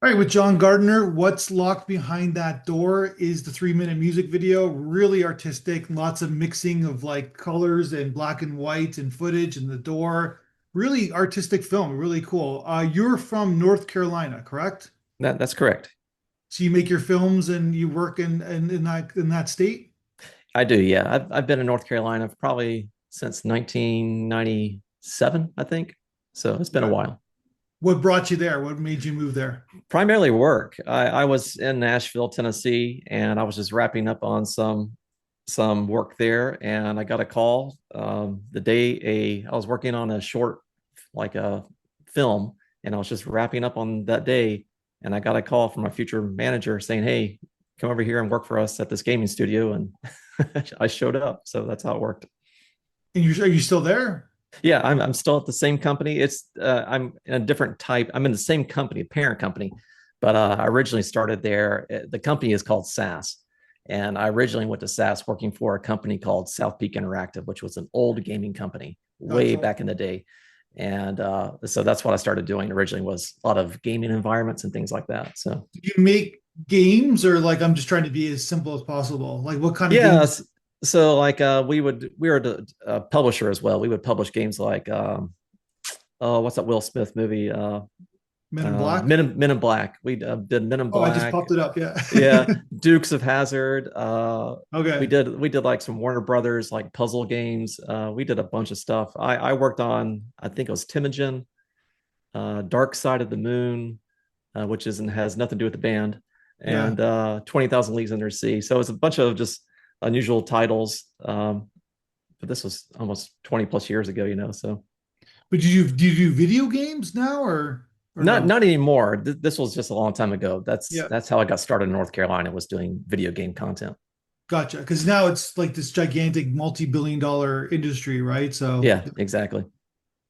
All right, with John Gardner, what's locked behind that door is the 3 minute music video. Really artistic, lots of mixing of like colors and black and white and footage and the door. Really artistic film, really cool. You're from North Carolina, correct? That's correct. So you make your films and you work in that state? I do. Yeah. I've been in North Carolina probably since 1997, I think. So it's been a Yeah. while. What brought you there? What made you move there? Primarily work. I was in Nashville, Tennessee, and I was just wrapping up on some work there, and I got a call the day I was working on a short, like a film, and I was just wrapping up on that day, and I got a call from my future manager saying, "Hey, come over here and work for us at this gaming studio," and I showed up. So that's how it worked. And are you still there? Yeah, I'm still at the same company. It's I'm in a different type. I'm in the same company, parent company, but I originally started there. The company is called SAS, and I originally went to SAS working for a company called South Peak Interactive, which was an old gaming company way Gotcha. back in the day. And so that's what I started doing originally, was a lot of gaming environments and things like that. So Do you make games or like I'm just trying to be as simple as possible? Like what kind of yeah, games? so like we were a publisher as well. We would publish games like oh, what's that Will Smith movie? Men in Black? Men in Black. We did Men in Oh, I just Black. popped it up. Yeah. Yeah, Dukes of Hazzard. Okay. We did like some Warner Brothers like puzzle games. We did a bunch of stuff. I worked on, I think it was Timogen, Dark Side of the Moon, which isn't has nothing to do with the band, Yeah. and 20,000 Leagues Under the Sea. So it's a bunch of just unusual titles. But this was almost 20 plus years ago, so But do you do video games now or no? not anymore. This was just a long time ago. Yeah. That's how I got started in North Carolina, was doing video game content. Gotcha. Because now it's like this gigantic multi-billion dollar industry, right? So Yeah, exactly.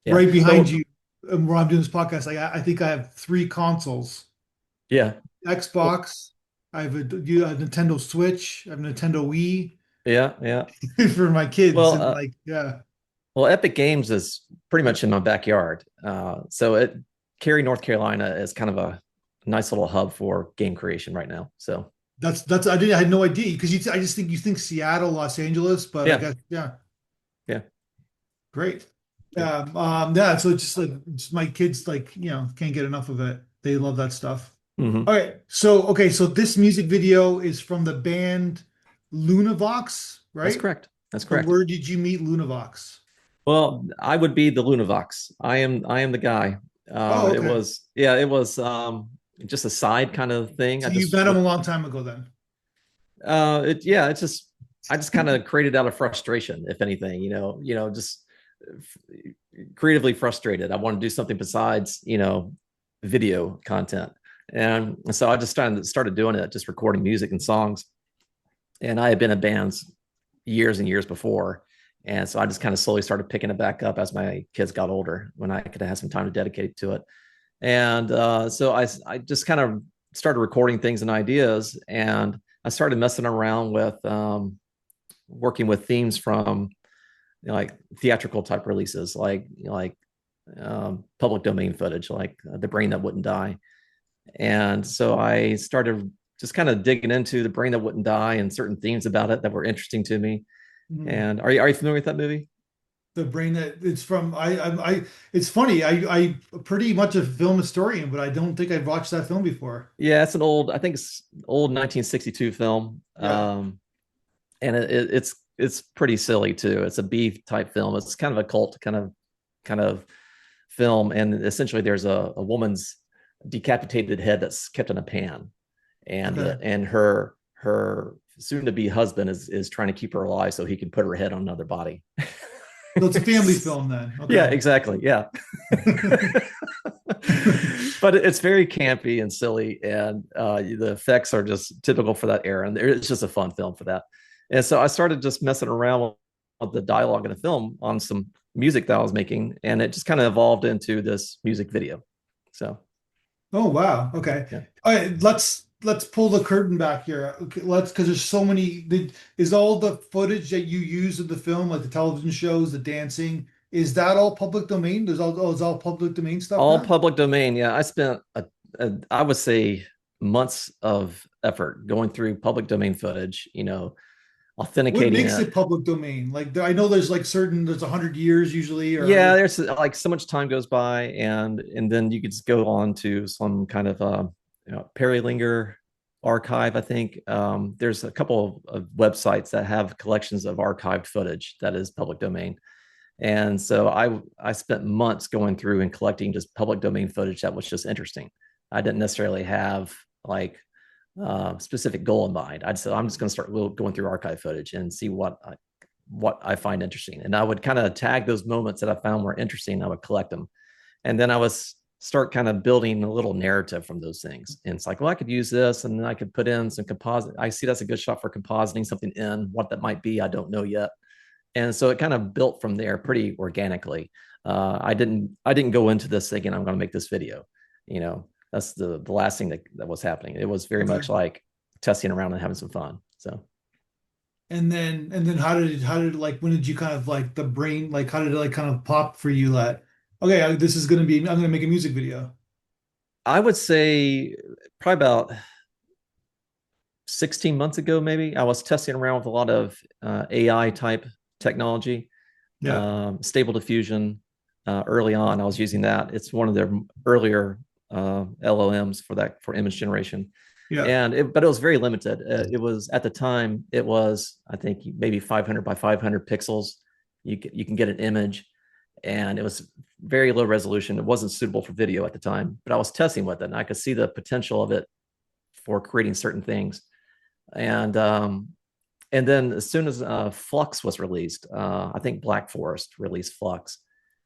Yeah. right behind Well, you, where I'm doing this podcast, I think I have three consoles: yeah. Well, Xbox, I have a Nintendo Switch, I have a Nintendo Wii yeah, yeah. for my kids, Well, and like yeah. well, Epic Games is pretty much in my backyard. So Cary, North Carolina is kind of a nice little hub for game creation right now. So That's I had no idea because I just think you think Seattle, Los Angeles, but I yeah, guess yeah. yeah, Great. yeah. Yeah, so it's just like just my kids like, can't get enough of it. They love that stuff. Hmm. All right. So okay, so this music video is from the band Lunavox, That's right? correct. That's So correct. where did you meet Lunavox? Well, I would be the Lunavox. I am the guy. Oh, It okay. was yeah, it was just a side kind of thing. I So you just met him would a long time ago then. it yeah, it's just I just kind of created out of frustration, if anything, just creatively frustrated. I want to do something besides, video content. And so I just started doing it, just recording music and songs. And I had been in bands years and years before. And so I just kind of slowly started picking it back up as my kids got older, when I could have some time to dedicate to it. And so I just kind of started recording things and ideas. And I started messing around with working with themes from, like theatrical type releases, like public domain footage, like The Brain That Wouldn't Die. And so I started just kind of digging into The Brain That Wouldn't Die and certain themes about it that were interesting to me. Mhm. And are you familiar with that movie? The brain that it's from it's funny. I pretty much a film historian, but I don't think I've watched that film before. Yeah, I think it's old 1962 film. Yeah. And it's pretty silly too. It's a B type film. It's kind of a cult kind of film. And essentially there's a woman's decapitated head that's kept in a pan, Okay. and her soon to be husband is trying to keep her alive so he can put her head on another body. So it's a family film then. Yeah, Okay. exactly. Yeah. But it's very campy and silly, and the effects are just typical for that era, and it's just a fun film for that. And so I started just messing around with the dialogue in the film on some music that I was making, and it just kind of evolved into this music video. So Oh wow. Okay. yeah. All right, let's pull the curtain back here. Okay, because there's so many. Is all the footage that you use in the film, like the television shows, the dancing, is that all public domain? Is all public domain stuff All now? public domain. Yeah, I spent I would say months of effort going through public domain footage, What authenticating makes it. it public domain? Like I know there's like there's 100 years usually, Yeah, or there's like so much time goes by, and then you could just go on to some kind of Perilinger archive. I think there's a couple of websites that have collections of archived footage that is public domain. And so I spent months going through and collecting just public domain footage that was just interesting. I didn't necessarily have like specific goal in mind. I said I'm just going to start going through archive footage and see what I find interesting. And I would kind of tag those moments that I found were interesting. I would collect them, and then I was start kind of building a little narrative from those things. And it's like, well, I could use this, and then I could put in some composite. I see that's a good shot for compositing something in. What that might be, I don't know yet. And so it kind of built from there pretty organically. I didn't go into this thinking I'm going to make this video. That's the last thing that was happening. It was very okay. much like testing around and having some fun. So And then how did like when did you kind of like the brain like how did it like kind of pop for you that okay, this is gonna be I'm gonna make a music video. I would say probably about 16 months ago, maybe I was testing around with a lot of AI type technology, Yeah, stable diffusion. Early on, I was using that. It's one of their earlier LLMs for image generation, yeah. but it was very limited. It was at the time, it was I think maybe 500 by 500 pixels. You can get an image, and it was very low resolution. It wasn't suitable for video at the time, but I was testing with it, and I could see the potential of it for creating certain things. And then as soon as Flux was released, I think Black Forest released Flux,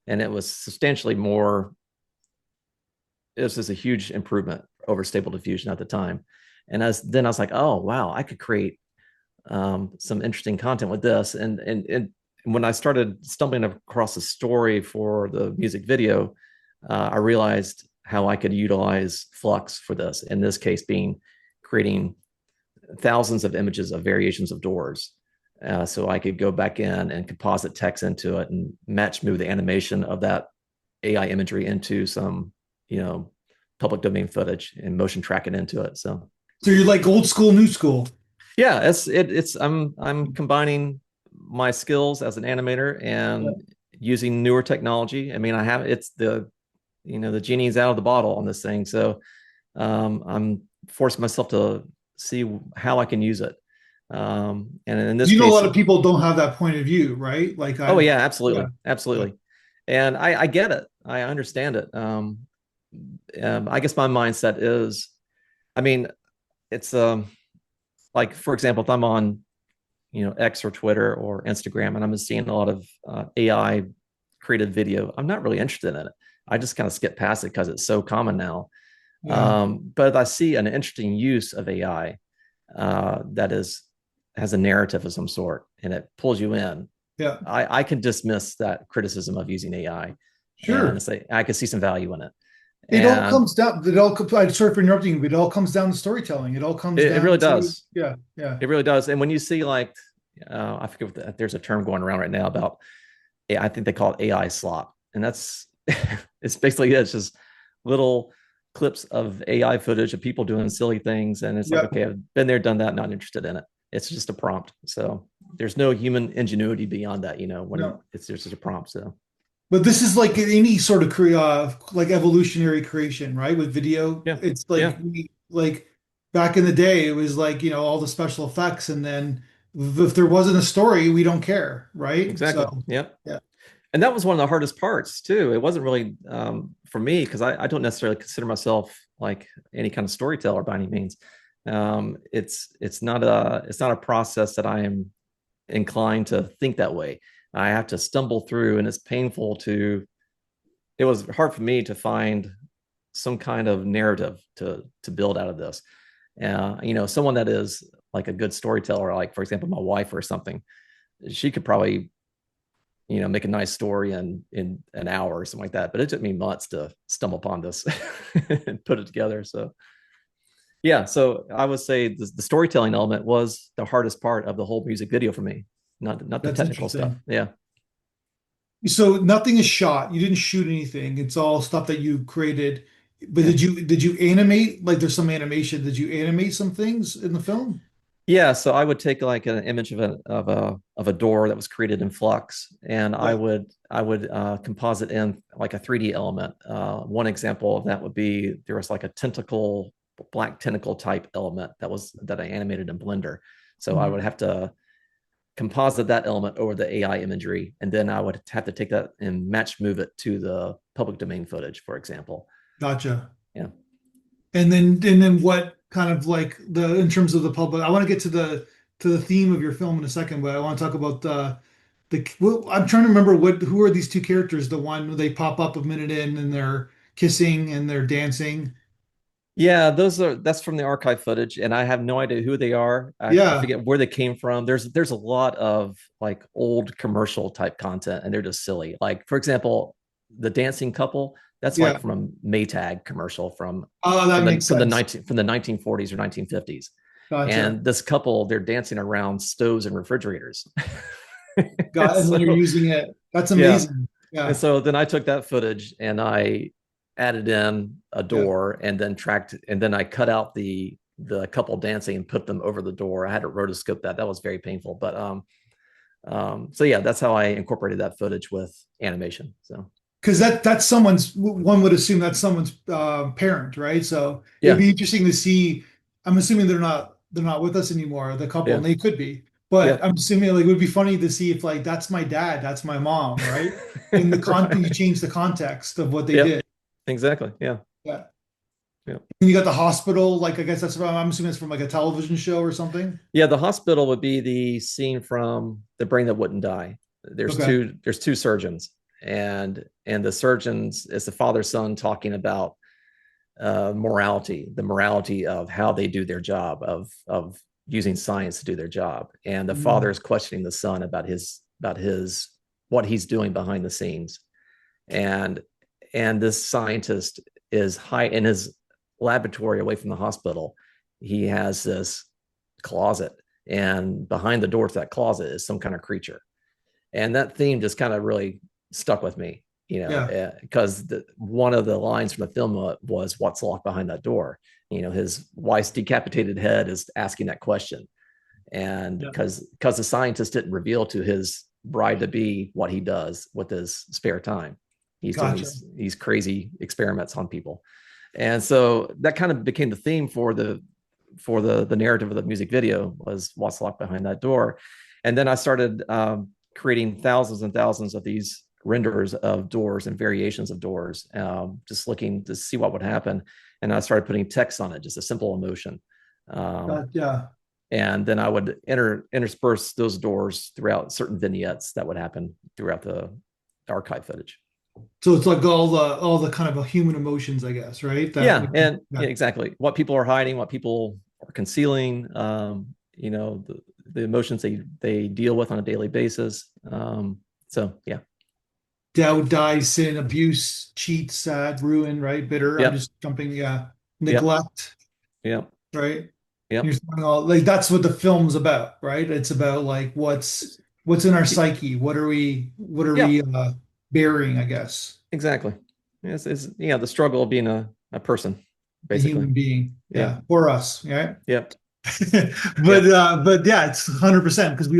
and it was substantially more. It was just a huge improvement over Stable Diffusion at the time. And then I was like, oh wow, I could create some interesting content with this. And when I started stumbling across a story for the music video, I realized how I could utilize Flux for this. In this case, being creating thousands of images of variations of doors. So I could go back in and composite text into it and match move the animation of that AI imagery into some, public domain footage and motion track it into it. So So you're like old school, new school. yeah, it's I'm combining my skills as an animator Yeah. and using newer technology. I mean, I have it's the genie's out of the bottle on this thing. So I'm forcing myself to see how I can use it. And in this You know, a case, lot of people don't have that point of view, right? Like oh I've yeah, yeah, absolutely, yeah, absolutely. And I get it. I understand it. I guess my mindset is, I mean, it's like for example, if I'm on X or Twitter or Instagram and I'm seeing a lot of AI created video, I'm not really interested in it. I just kind of skip past it because it's so common now. yeah, But if I see an interesting use of AI that has a narrative of some sort and it pulls you in, yeah. I can dismiss that criticism of using AI and Sure. say I could see some value in it. It all And comes down. It all. I'm sorry for interrupting you, but it all comes down to storytelling. It all comes it down really to does. yeah, yeah, It really does. And when you see like, I forget there's a term going around right now about, I think they call it AI slop, and that's it's basically it's just little clips of AI footage of people doing silly things, and it's like, yeah. okay, I've been there, done that, not interested in it. It's just a prompt, so there's no human ingenuity beyond that, when No. it's just a prompt. So But this is like any sort of like evolutionary creation, right? With video, yeah, it's like yeah, like back in the day, it was like all the special effects, and then if there wasn't a story, we don't care, right? exactly, So yeah. yeah, And that was one of the hardest parts too. It wasn't really for me because I don't necessarily consider myself like any kind of storyteller by any means. It's not a process that I am inclined to think that way. I have to stumble through, and it's painful to. It was hard for me to find some kind of narrative to build out of this. Someone that is like a good storyteller, like for example, my wife or something, she could probably make a nice story in an hour or something like that. But it took me months to stumble upon this and put it together. So yeah, so I would say the storytelling element was the hardest part of the whole music video for me, not the that's technical stuff. interesting. Yeah, So nothing is shot. You didn't shoot anything. It's all stuff that you created. But Yeah. did you animate, like there's some animation, did you animate some things in the film? Yeah, so I would take like an image of a door that was created in Flux, and Yeah. I would composite in like a 3D element. One example of that would be there was like a tentacle, black tentacle type element that I animated in Blender. So I Mhm. would have to composite that element over the AI imagery, and then I would have to take that and match move it to the public domain footage, for example. Gotcha. Yeah. And then what kind of like the in terms of the public, I want to get to the theme of your film in a second, but I want to talk about the well, I'm trying to remember what who are these two characters, the one where they pop up a minute in and they're kissing and they're dancing. Yeah, that's from the archive footage, and I have no idea who they are. I Yeah. forget where they came from. There's a lot of like old commercial type content, and they're just silly. Like for example, the dancing couple, that's like Yeah. from a Maytag commercial Oh, that makes sense. 1940s or 1950s. Gotcha. And this couple, they're dancing around stoves and refrigerators. Got, and then you're So using it. That's yeah, amazing. and Yeah. so then I took that footage and I added in a Yeah. door and then tracked and then I cut out the couple dancing and put them over the door. I had to rotoscope that. That was very painful. But so yeah, that's how I incorporated that footage with animation. So Because that's someone's, one would assume that's someone's parent, right? So it'd yeah, be interesting to see. I'm assuming they're not with us anymore, the couple, yeah, and they could be. But yeah. I'm assuming like it would be funny to see if like that's my dad, that's my mom, right? In the you Right. change the context of what they Yep. did. Exactly. Yeah. Yeah. Yeah. And you got the hospital, like I guess that's from, I'm assuming it's from like a television show or something. Yeah, the hospital would be the scene from The Brain That Wouldn't Die. Okay. There's two surgeons, and the surgeons is the father son talking about morality, the morality of how they do their job, of using science to do their job, and the father Mm, is questioning the son about his what he's doing behind the scenes, and this scientist is high in his laboratory away from the hospital. He has this closet, and behind the door to that closet is some kind of creature, and that theme just kind of really stuck with me, yeah. because one of the lines from the film was what's locked behind that door. His wife's decapitated head is asking that question, and Yeah. because the scientist didn't reveal to his bride to be what he does with his spare time. He's doing Gotcha. these crazy experiments on people, and so that kind of became the theme for the narrative of the music video was what's locked behind that door. And then I started creating thousands and thousands of these renders of doors and variations of doors, just looking to see what would happen. And I started putting text on it, just a simple emotion. Um, Yeah. and then I would intersperse those doors throughout certain vignettes that would happen throughout the archive footage. So it's like all the kind of human emotions, I guess, right? That Yeah, and yeah. yeah, exactly. What people are hiding, what people are concealing, the emotions they deal with on a daily basis. So yeah, Doubt, die, sin, abuse, cheat, sad, ruin, right? Bitter. I'm yep, just jumping, yeah. yep, Neglect, yep, right? You're yep, saying all like that's what the film's about, right? It's about like what's in our psyche. What are we yep, bearing, I guess, exactly. It's yeah, the struggle of being a person, a basically. human being. Yeah, Yeah, for us, right? yep, yep, But yeah, it's 100% because we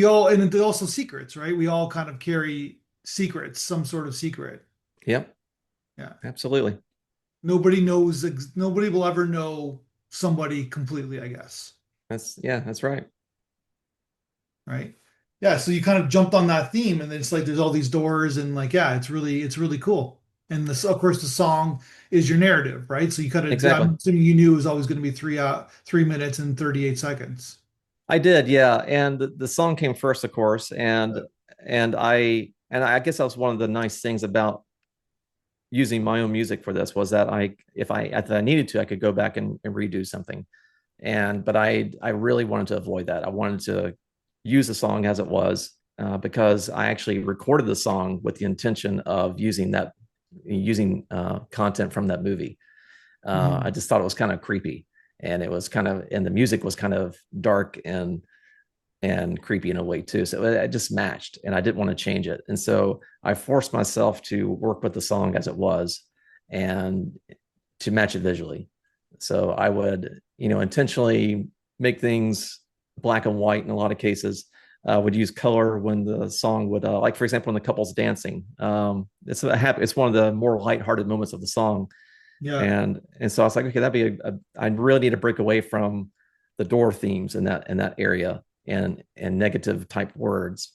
all and they're also secrets, right? We all kind of carry secrets, some sort of secret. yep, Yeah. absolutely. Nobody knows, nobody will ever know somebody completely, I guess. That's right. Right. Yeah. So you kind of jumped on that theme and then it's like there's all these doors and like, yeah, it's really cool. And this, of course, the song is your narrative, right? So you kind of, Exactly. I'm assuming you knew it was always going to be 3 minutes and 38 seconds. I did, yeah. And the song came first, of course, Yeah. and I guess that was one of the nice things about using my own music for this was that if I needed to, I could go back and redo something. But I really wanted to avoid that. I wanted to use the song as it was, because I actually recorded the song with the intention of using content from that movie. I Mhm. just thought it was kind of creepy, and the music was kind of dark and creepy in a way too. So it just matched, and I didn't want to change it. And so I forced myself to work with the song as it was, and to match it visually. So I would, intentionally make things black and white in a lot of cases. Would use color when the song would, like for example, when the couple's dancing. It's one of the more lighthearted moments of the song, Yeah. and so I was like, okay, I really need to break away from the door themes in that area and negative type words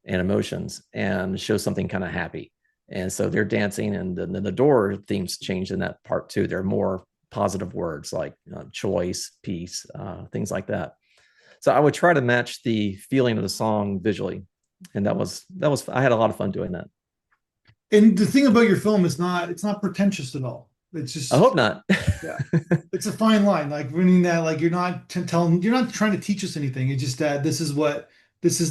and emotions and show something kind of happy. And so they're dancing, and then the door themes change in that part too. They're more positive words like choice, peace, things like that. So I would try to match the feeling of the song visually, and that was I had a lot of fun doing that. And the thing about your film is it's not pretentious at all. It's I hope just, not. yeah, it's a fine line. Like meaning that like you're not trying to teach us anything. It's just that this is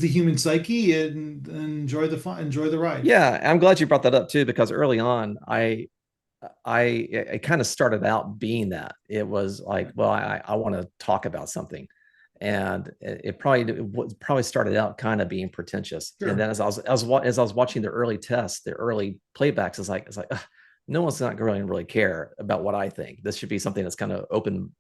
the human psyche and enjoy the fun, enjoy the ride. Yeah, I'm glad you brought that up too, because early on, I it kind of started out being that. It was like, well, I want to talk about something, and it probably started out kind of being pretentious. And Sure. then as I was watching the early tests, the early playbacks, it's like ugh, no one's not going to really care about what I think. This should be something that's kind of open.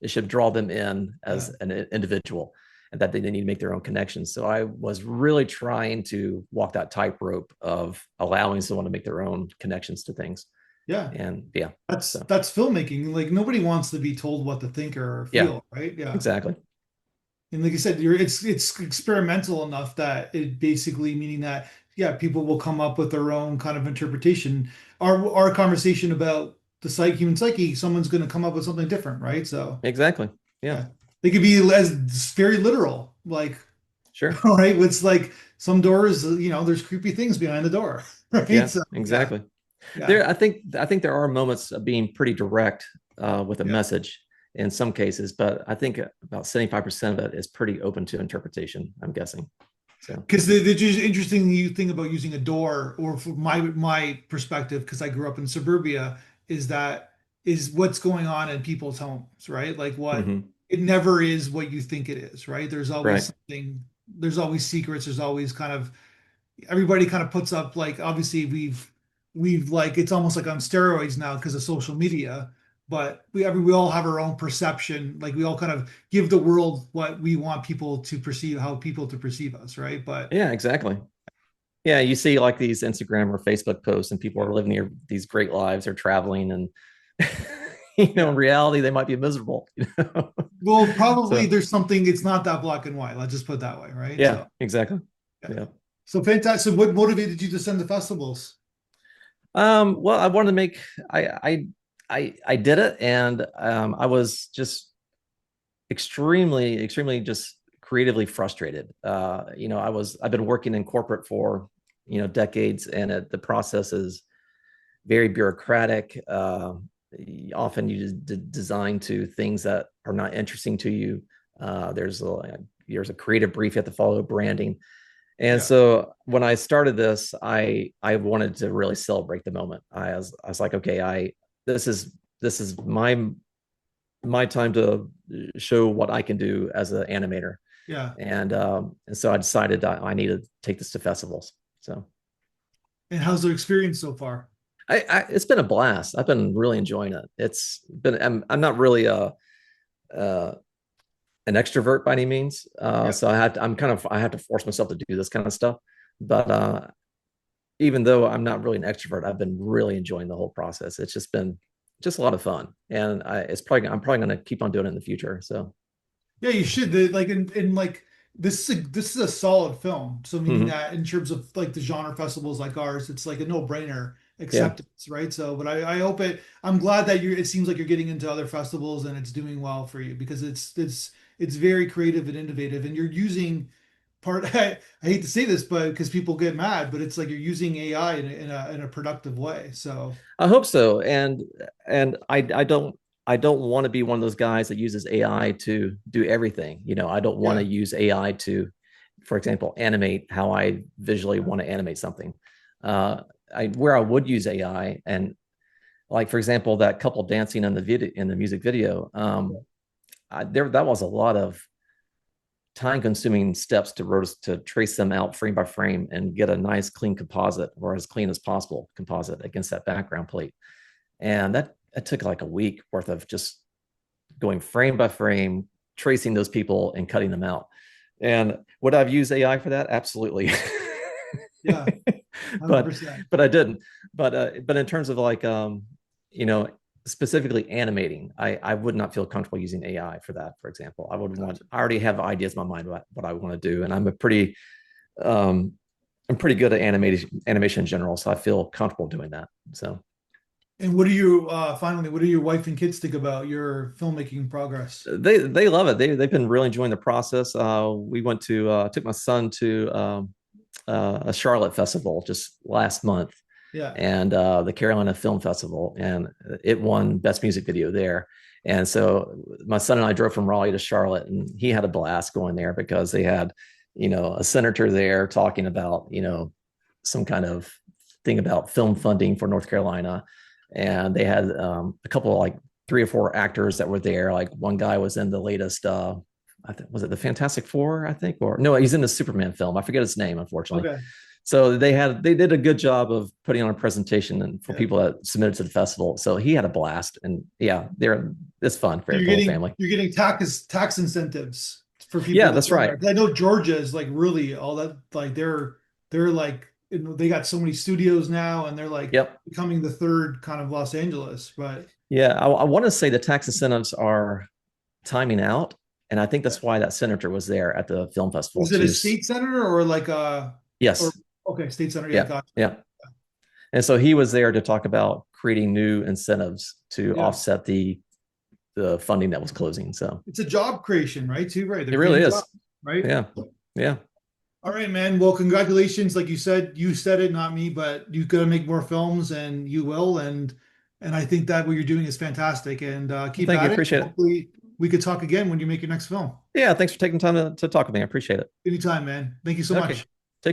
It should draw them in Yeah. as an individual, and that they need to make their own connections. So I was really trying to walk that tightrope of allowing someone to make their own connections to things. Yeah. And yeah, so That's filmmaking. Like nobody wants to be told what to think or yeah, feel, right? Yeah. exactly. And like I said, it's experimental enough that it basically meaning that yeah, people will come up with their own kind of interpretation. Our conversation about the human psyche, someone's going to come up with something different, right? So Exactly. Yeah, yeah, they could be as very literal, like sure. all right, it's like some doors, there's creepy things behind the door, right? Yeah, So yeah, exactly. yeah, I think there are moments of being pretty direct with a yeah. message in some cases, but I think about 75% of it is pretty open to interpretation, I'm guessing. So, Because the just interesting thing about using a door, or from my perspective, because I grew up in suburbia, is that is what's going on in people's homes, right? Like what mhm, it never is what you think it is, right? There's always right. something, there's always secrets, there's always kind of everybody kind of puts up like obviously we've like it's almost like on steroids now because of social media, but we all have our own perception, like we all kind of give the world what we want people to perceive, how people to perceive us, right? But Yeah, exactly. Yeah, you see like these Instagram or Facebook posts, and people yeah, are living these great lives. They're traveling, and in yeah. reality, they might be miserable. Well, probably So, there's something, it's not that black and white. Let's just put it that way, right? yeah, So, exactly. yeah. Yeah. So fantastic. So what motivated you to send the festivals? Well, I wanted to make I did it, and I was just extremely just creatively frustrated. I've been working in corporate for decades, and the process is very bureaucratic. Often you just design to things that are not interesting to you. There's a creative brief you have to follow, branding. And Yeah, so when I started this, I wanted to really celebrate the moment. I was like, okay, I this is my time to show what I can do as an animator. yeah. And so I decided I needed to take this to festivals. So And how's the experience so far? it's been a blast. I've been really enjoying it. I'm not really uh, an extrovert by any means. Yeah. So I have to force myself to do this kind of stuff. But even though I'm not really an extrovert, I've been really enjoying the whole process. It's just a lot of fun, and I'm probably going to keep on doing it in the future. So, Yeah, you should. Like in like this is a solid film. So meaning mhm. that in terms of like the genre festivals like ours, it's like a no-brainer Yeah, acceptance, right? So, but I hope I'm glad that it seems like you're getting into other festivals and it's doing well for you because it's very creative and innovative, and you're using I hate to say this, but because people get mad, but it's like you're using AI in a productive way. So I hope so. And I don't want to be one of those guys that uses AI to do everything. I don't want to yeah, use AI to, for example, animate how I visually want to animate something. Uh, where I would use AI, and like for example, that couple dancing in the music video, there that was a lot of time consuming steps to trace them out frame by frame and get a nice clean composite, or as clean as possible composite against that background plate. And that took like a week worth of just going frame by frame, tracing those people and cutting them out. And would I've used AI for that? Absolutely. Yeah, but 100%. but I didn't. But in terms of like you know, specifically animating, I would not feel comfortable using AI for that, for example. Gotcha. I already have ideas in my mind about what I want to do. And um I'm pretty good at animation in general, so I feel comfortable doing that. So And what do you finally, what do your wife and kids think about your filmmaking progress? they love it. They've been really enjoying the process. We went to took my son to a Charlotte festival just last month, Yeah. and the Carolina Film Festival, and it won Best Music Video there. And so my son and I drove from Raleigh to Charlotte, and he had a blast going there because they had, a senator there talking about, some kind of thing about film funding for North Carolina, and they had a couple of like three or four actors that were there. Like one guy was in the latest was it the Fantastic Four, I think, or no, he's in the Superman film. I forget his name, unfortunately. Okay. So they did a good job of putting on a presentation and for Yeah. people that submitted to the festival. So he had a blast, and yeah, it's fun for the whole family. You're getting tax incentives for people Yeah, to that's film right. there. 'Cause I know Georgia is like really all that, like they're like, they got so many studios now, and they're like Yep. becoming the third kind of Los Angeles. But Yeah, I want to say the tax incentives are timing out, and I think yeah. that's why that senator was there at the film festival Was it a too. state senator or like a or Yes. okay, state senator? Yeah, Yeah. gotcha. Yeah. And so he was there to talk about creating new incentives to Yeah. offset the funding that was closing. So It's a job creation, right? Too, right? They're it really creating jobs, is. right? Yeah. Yeah. All right, man. Well, congratulations. Like you said it, not me, but you got to make more films, and you will. And I think that what you're doing is fantastic. And Well, keep thank you. at it. Appreciate it. Hopefully, we could talk again when you make your next film. Yeah. Thanks for taking time to talk with me. I appreciate it. Anytime, man. Thank you so Okay. much.